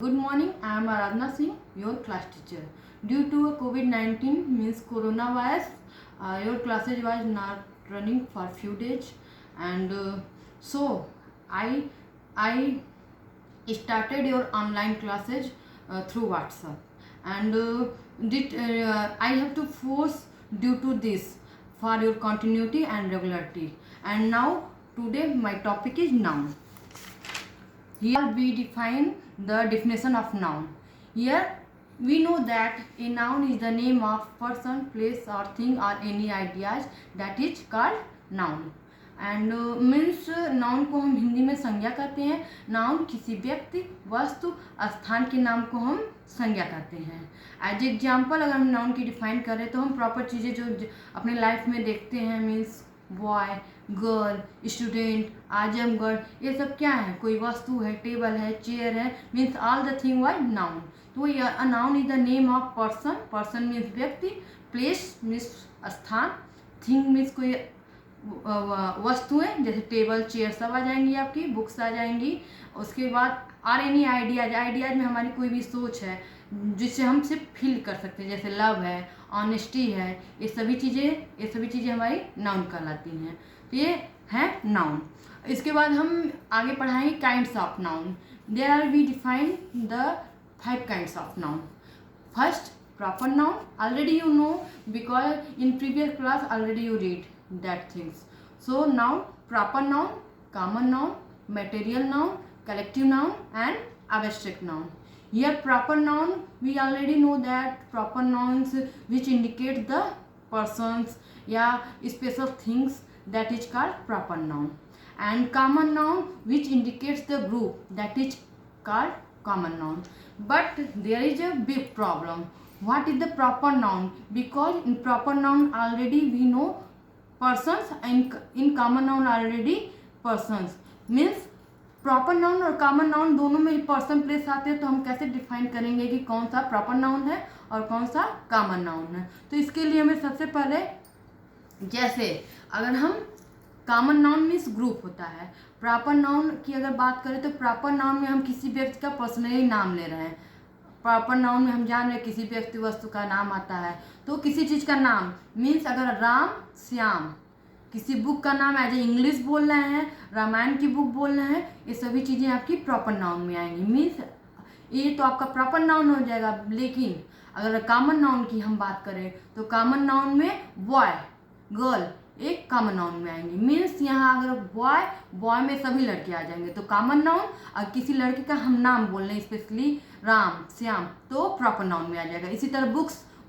Good morning, I am Aradhana Singh, your class teacher. Due to COVID-19 means coronavirus, your classes was not running for few days, and so I started your online classes through WhatsApp, and I have to force due to this for your continuity and regularity. And now today my topic is noun. Here we define the definition of noun. Here we know that a noun is the name of person, place or thing or any ideas that is called noun. And means noun को हम हिंदी में संज्ञा कहते हैं. Noun किसी व्यक्ति, वस्तु, स्थान के नाम को हम संज्ञा कहते हैं. एज एग्जाम्पल अगर हम नाउन की डिफाइन करें तो हम प्रॉपर चीज़ें जो अपने लाइफ में देखते हैं means boy, girl, student, Azamgarh, ये सब क्या है? कोई वस्तु है, टेबल है, चेयर है, means all the thing was noun. तो a noun is the name of person. Person means व्यक्ति, प्लेस मीन्स स्थान, थिंग मीन्स कोई वस्तुएं जैसे टेबल, चेयर सब आ जाएंगी, आपकी बुक्स आ जाएंगी. उसके बाद आर एनी आइडियाज. आइडियाज में हमारी कोई भी सोच है जिससे हम सिर्फ फील कर सकते हैं, जैसे लव है, ऑनेस्टी है, ये सभी चीज़ें हमारी नाउन कहलाती हैं. तो ये है नाउन. इसके बाद हम आगे पढ़ाएंगे kinds of noun. There are we define the 5 kinds of noun. First, proper noun. Already you know because in previous class already you read that things. So now proper noun, common noun, material noun, collective noun and abstract noun. Here proper noun, we already know that proper nouns which indicate the persons या special things, that is called proper noun. And common noun which indicates the group, that is called common noun. But there is a big problem. What is the proper noun? Because in proper noun already we know persons and in common noun already persons. Means proper noun और common noun दोनों में person place आते हैं. तो हम कैसे define करेंगे कि कौन सा प्रॉपर नाउन है और कौन सा कॉमन नाउन है? तो इसके लिए हमें सबसे पहले, जैसे अगर हम कॉमन नाउन मीन्स ग्रुप होता है. प्रॉपर नाउन की अगर बात करें तो प्रॉपर नाउन में हम किसी व्यक्ति का पर्सनली नाम ले रहे हैं. प्रॉपर नाउन में हम जान रहे किसी व्यक्ति वस्तु का नाम आता है. तो किसी चीज़ का नाम मीन्स अगर राम श्याम, किसी बुक का नाम एज ए इंग्लिश बोल रहे हैं, रामायण की बुक बोल रहे हैं, ये सभी चीज़ें आपकी प्रॉपर नाउन में आएंगी. मीन्स ये तो आपका प्रॉपर नाउन हो जाएगा. लेकिन अगर कॉमन नाउन की हम बात करें तो कॉमन नाउन में बॉय, गर्ल एक कॉमन नाउन में आएंगे. मीन्स यहाँ अगर बॉय में सभी लड़के आ जाएंगे तो कॉमन नाउन. और किसी लड़के का हम नाम बोल रहे हैं स्पेशली राम श्याम तो प्रॉपर नाउन में आ जाएगा. इसी तरह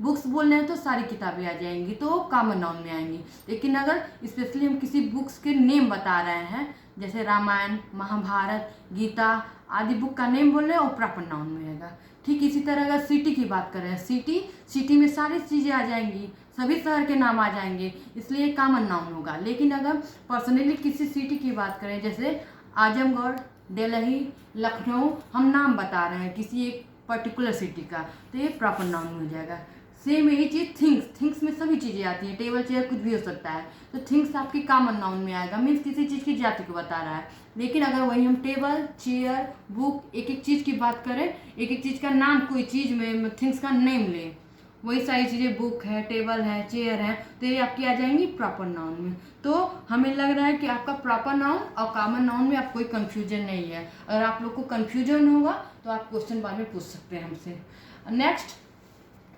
बुक्स बोल रहे हैं तो सारी किताबें आ जाएंगी तो कॉमन नाउन में आएंगी. लेकिन अगर स्पेशली हम किसी बुक्स के नेम बता रहे हैं जैसे रामायण, महाभारत, गीता आदि बुक का नेम बोल रहे हैं वो प्रॉपर नाउन में आएगा. ठीक इसी तरह अगर सिटी की बात करें, सिटी में सारी चीज़ें आ जाएंगी, सभी शहर के नाम आ जाएंगे, इसलिए कॉमन नाउन होगा. लेकिन अगर पर्सनली किसी सिटी की बात करें जैसे आजमगढ़, दिल्ली, लखनऊ, हम नाम बता रहे हैं किसी एक पर्टिकुलर सिटी का तो ये प्रॉपर नाउन हो जाएगा. सेम यही चीज़ थिंग्स में सभी चीज़ें आती हैं, टेबल चेयर कुछ भी हो सकता है. तो थिंग्स आपकी कॉमन नाउन में आएगा. मीन्स किसी चीज़ की जाति को बता रहा है. लेकिन अगर वही हम टेबल, चेयर, बुक एक एक चीज़ की बात करें, एक एक चीज़ का नाम कोई चीज़ में थिंग्स का नेम लें, वही सारी चीज़ें बुक है, टेबल है, चेयर है, तो ये आपकी आ जाएंगी प्रॉपर नाउन में. तो हमें लग रहा है कि आपका प्रॉपर नाउन और कॉमन नाउन में आप कोई कंफ्यूजन नहीं है. अगर आप लोग को कंफ्यूजन होगा तो आप क्वेश्चन बाद में पूछ सकते हैं हमसे. Next,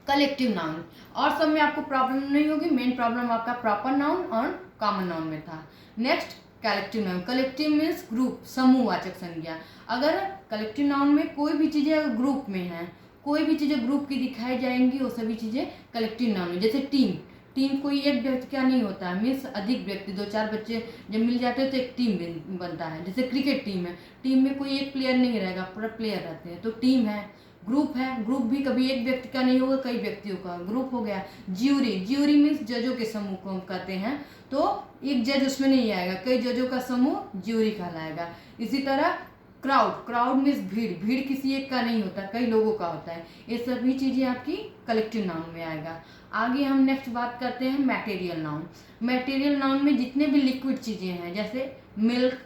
collective noun. और सब में आपको प्रॉब्लम नहीं होगी. मेन प्रॉब्लम आपका प्रॉपर नाउन और कॉमन नाउन में था. Next, collective noun. Collective means group, समूहवाचक संज्ञा. अगर कलेक्टिव नाउन में कोई भी चीज़ें अगर ग्रुप में हैं, कोई भी चीज़ें ग्रुप की दिखाई जाएंगी वो सभी चीज़ें कलेक्टिव नाउन में. जैसे टीम कोई एक व्यक्ति का नहीं होता है. मीन्स अधिक व्यक्ति, 2-4 बच्चे जब मिल जाते हैं तो एक टीम बनता है. जैसे क्रिकेट टीम है, टीम में कोई एक प्लेयर नहीं रहेगा, पूरा प्लेयर रहते हैं तो टीम है. ग्रुप है, ग्रुप भी कभी एक व्यक्ति का नहीं होगा, कई व्यक्तियों का ग्रुप हो गया. ज्यूरी मीन्स जजों के समूह को हम कहते हैं. तो एक जज उसमें नहीं आएगा, कई जजों का समूह ज्यूरी कहलाएगा. इसी तरह क्राउड मीन्स भीड़ किसी एक का नहीं होता, कई लोगों का होता है. ये सभी चीज़ें आपकी कलेक्टिव नाउन में आएगा. आगे हम नेक्स्ट बात करते हैं मटेरियल नाउन. मटेरियल नाउन में जितने भी लिक्विड चीज़ें हैं जैसे मिल्क,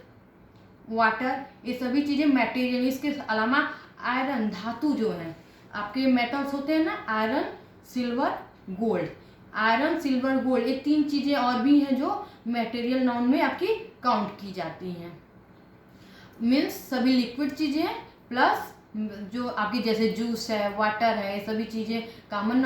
वाटर, ये सभी चीज़ें मटेरियल. इसके अलावा आयरन धातु जो है आपके मेटल्स होते हैं ना, iron silver gold, iron silver gold, ये 3 चीज़ें और भी हैं जो मटेरियल नाउन में आपकी काउंट की जाती हैं। मीन्स सभी लिक्विड चीज़ें प्लस जो आपकी जैसे जूस है, वाटर है, ये सभी चीज़ें कॉमन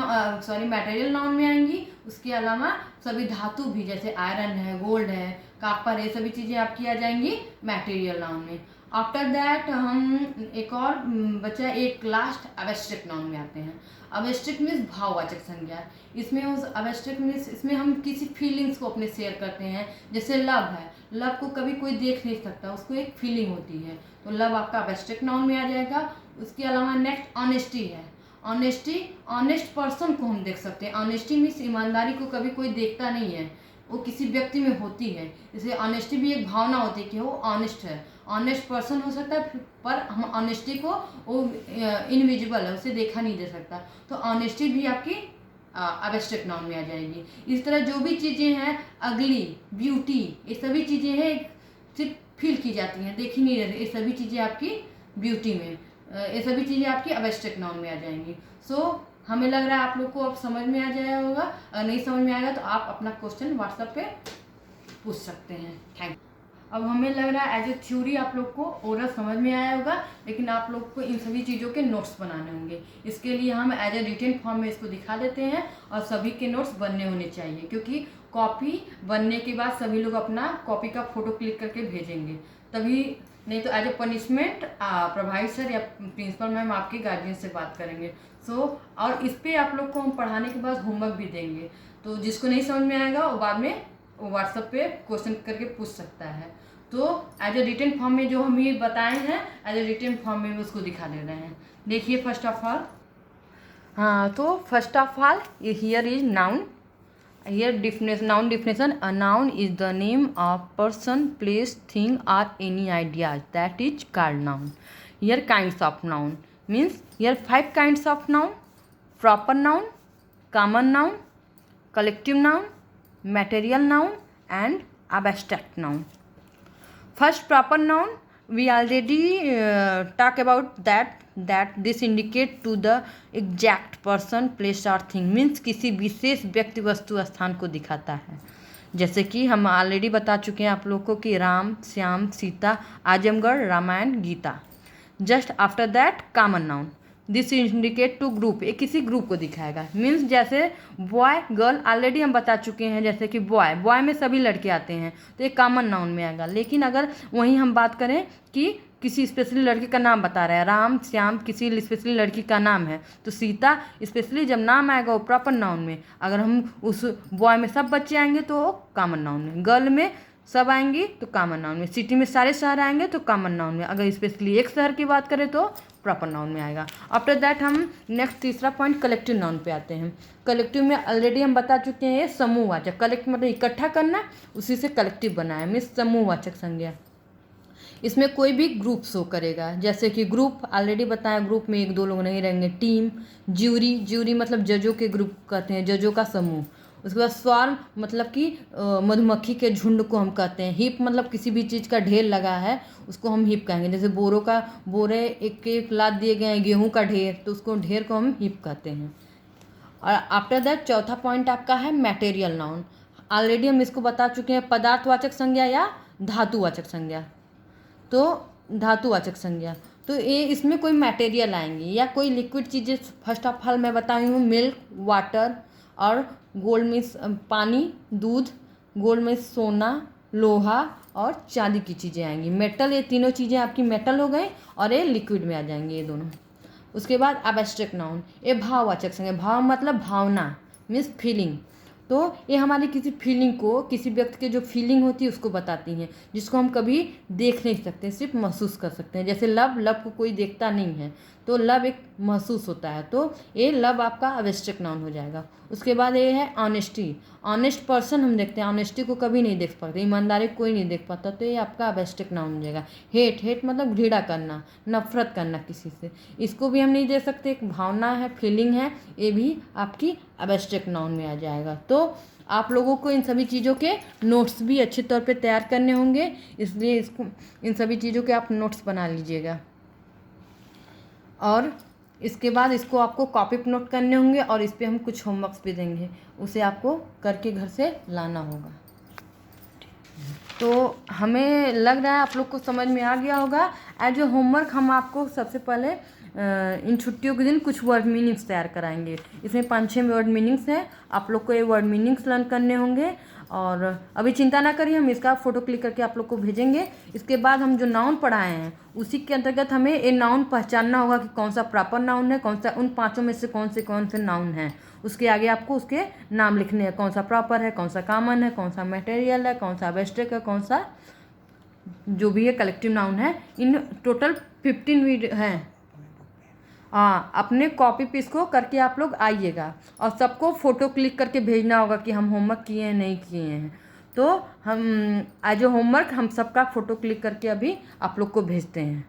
मटेरियल नाउन में आएंगी। उसके अलावा सभी धातु भी जैसे आयरन है, गोल्ड है, कापर है, सभी चीज़ें आपकी आ जाएंगी मटेरियल नाउन में। आफ्टर दैट हम एक और बचा एक लास्ट अवेस्ट्रिक नाउन में आते हैं। अवेस्ट्रिक मीन्स भाववाचक संज्ञा। इसमें उस अवेस्ट्रिक मीन्स इसमें हम किसी फीलिंग्स को अपने शेयर करते हैं। जैसे लव है, लव को कभी कोई देख नहीं सकता, उसको एक फीलिंग होती है, तो लव आपका अवेस्ट्रिक नाउन में आ जाएगा। उसके अलावा नेक्स्ट ऑनेस्टी है। ऑनेस्टी, ऑनेस्ट पर्सन को हम देख सकते हैं। ऑनेस्टी मीन्स ईमानदारी को कभी कोई देखता नहीं है, वो किसी व्यक्ति में होती है। इसलिए ऑनेस्टी भी एक भावना होती है कि वो ऑनेस्ट है। ऑनेस्ट पर्सन हो सकता है, पर हम ऑनेस्टी को वो इनविजिबल है, उसे देखा नहीं दे सकता, तो ऑनेस्टी भी आपकी अवेस्ट्रिक नाउन में आ जाएगी। इस तरह जो भी चीज़ें हैं, अगली, ब्यूटी, ये सभी चीज़ें हैं सिर्फ फील की जाती हैं, देखी नहीं रहती, ये सभी चीज़ें आपकी ब्यूटी में, ये सभी चीज़ें आपकी अवेस्ट्रिक नाउन में आ जाएंगी। सो हमें लग रहा है आप लोग को अब समझ में आ जाया होगा। अगर नहीं समझ में आएगा तो आप अपना क्वेश्चन व्हाट्सएप पे पूछ सकते हैं। Thank you. अब हमें लग रहा है एज ए थ्योरी आप लोग को ओरल समझ में आया होगा, लेकिन आप लोग को इन सभी चीज़ों के नोट्स बनाने होंगे। इसके लिए हम एज ए रिटन फॉर्म में इसको दिखा देते हैं, और सभी के नोट्स बनने होने चाहिए, क्योंकि कॉपी बनने के बाद सभी लोग अपना कॉपी का फ़ोटो क्लिक करके भेजेंगे, तभी, नहीं तो एज ए पनिशमेंट प्रभारी सर या प्रिंसिपल मैम आपके गार्जियन से बात करेंगे। और इस पर आप लोग को हम पढ़ाने के बाद होमवर्क भी देंगे, तो जिसको नहीं समझ में आएगा वो बाद में व्हाट्सएप पे क्वेश्चन करके पूछ सकता है। तो एज ए रिटन फॉर्म में जो हम ये बताए हैं, एज ए रिटन फॉर्म में उसको दिखा दे रहे हैं। देखिए फर्स्ट ऑफ ऑल, हाँ, तो first of all here is noun. Here noun definition: a noun is the name of person, place, thing or any idea that is called noun. Here kinds of noun means here 5 kinds of noun: proper noun, common noun, collective noun, material noun and abstract noun. First, proper noun, we already talk about that this indicate to the exact person, place or thing, means किसी विशेष व्यक्ति, वस्तु, स्थान को दिखाता है। जैसे कि हम ऑलरेडी बता चुके हैं आप लोग को कि Ram, Shyam, Sita, Azamgarh, Ramayana, Gita. Just after that common noun, this indicate to group, ये किसी ग्रुप को दिखाएगा। मीन्स जैसे बॉय गर्ल ऑलरेडी हम बता चुके हैं, जैसे कि बॉय में सभी लड़के आते हैं, तो ये कॉमन नाउन में आएगा। लेकिन अगर वहीं हम बात करें कि किसी स्पेशली लड़के का नाम बता रहा है, राम, श्याम किसी स्पेशली लड़की का नाम है, तो सीता स्पेशली जब नाम आएगा वो प्रॉपर नाउन में। अगर हम उस बॉय में सब बच्चे आएंगे तो कॉमन नाउन में, गर्ल में सब आएंगी तो कॉमन नाउन में, सिटी में सारे शहर आएंगे तो कॉमन नाउन में, अगर स्पेशली एक शहर की बात करें तो प्रॉपर नाउन में आएगा। आफ्टर दैट हम नेक्स्ट तीसरा पॉइंट कलेक्टिव नाउन पे आते हैं। कलेक्टिव में ऑलरेडी हम बता चुके हैं, समूहवाचक, कलेक्ट मतलब इकट्ठा करना, उसी से कलेक्टिव बना है, मीन्स समूहवाचक संज्ञा। इसमें कोई भी ग्रुप शो करेगा, जैसे कि ग्रुप ऑलरेडी बताया, ग्रुप में 1-2 लोग नहीं रहेंगे। टीम, ज्यूरी मतलब जजों के ग्रुप कहते हैं, जजों का समूह। उसके बाद स्वार्म मतलब कि मधुमक्खी के झुंड को हम कहते हैं। हिप मतलब किसी भी चीज़ का ढेर लगा है उसको हम हिप कहेंगे। जैसे बोरे एक लाद दिए गए हैं, गेहूं का ढेर, तो उसको ढेर को हम हिप कहते हैं। और आफ्टर दैट चौथा पॉइंट आपका है मटेरियल नाउन। ऑलरेडी हम इसको बता चुके हैं, पदार्थवाचक संज्ञा या धातुवाचक संज्ञा। तो धातुवाचक संज्ञा, तो ये इसमें कोई मटेरियल आएंगी या कोई लिक्विड चीज़ें। फर्स्ट ऑफ ऑल मैं बताई हूँ मिल्क, वाटर, और गोल्ड में पानी, दूध, गोल्ड में सोना, लोहा और चांदी की चीज़ें आएंगी। मेटल, ये तीनों चीज़ें आपकी मेटल हो गई और ये लिक्विड में आ जाएंगे ये दोनों। उसके बाद एब्स्ट्रैक्ट नाउन, ये भाववाचक संज्ञा। भाव मतलब भावना, मीन्स फीलिंग। तो ये हमारी किसी फीलिंग को, किसी व्यक्ति के जो फीलिंग होती है उसको बताती हैं, जिसको हम कभी देख नहीं सकते, सिर्फ महसूस कर सकते हैं। जैसे लव को कोई देखता नहीं है, तो लव एक महसूस होता है, तो ये लव आपका एब्स्ट्रैक्ट नाउन हो जाएगा। उसके बाद ये है ऑनेस्टी। ऑनेस्ट पर्सन हम देखते हैं, ऑनेस्टी को कभी नहीं देख पाते, ईमानदारी कोई नहीं देख पाता, तो ये आपका एब्स्ट्रैक्ट नाउन हो जाएगा। हेट मतलब घृणा करना, नफरत करना किसी से, इसको भी हम नहीं दे सकते, एक भावना है, फीलिंग है, ये भी आपकी एब्स्ट्रैक्ट नाउन में आ जाएगा। तो आप लोगों को इन सभी चीज़ों के नोट्स भी अच्छे तौर पे तैयार करने होंगे, इसलिए इसको इन सभी चीज़ों के आप नोट्स बना लीजिएगा। और इसके बाद इसको आपको कॉपी नोट करने होंगे और इस पर हम कुछ होमवर्क्स भी देंगे, उसे आपको करके घर से लाना होगा। तो हमें लग रहा है आप लोग को समझ में आ गया होगा। एज ए होमवर्क हम आपको सबसे पहले इन छुट्टियों के दिन कुछ वर्ड मीनिंग्स तैयार कराएंगे। इसमें 5-6 वर्ड मीनिंग्स हैं, आप लोग को ये वर्ड मीनिंग्स लर्न करने होंगे। और अभी चिंता ना करिए, हम इसका फ़ोटो क्लिक करके आप लोग को भेजेंगे। इसके बाद हम जो नाउन पढ़ाए हैं उसी के अंतर्गत हमें ये नाउन पहचानना होगा कि कौन सा प्रॉपर नाउन है, कौन सा उन 5 में से कौन से नाउन हैं। उसके आगे आपको उसके नाम लिखने हैं, कौन सा प्रॉपर है, कौन सा कॉमन है, कौन सा मटेरियल है, कौन सा एब्स्ट्रैक्ट है, कौन सा जो भी है कलेक्टिव नाउन है। इन टोटल 15 वीडियो हैं। हाँ, अपने कॉपी पे इसको करके आप लोग आइएगा और सबको फ़ोटो क्लिक करके भेजना होगा कि हम होमवर्क किए हैं नहीं किए हैं। तो हम एज ए होमवर्क हम सबका फ़ोटो क्लिक करके अभी आप लोग को भेजते हैं।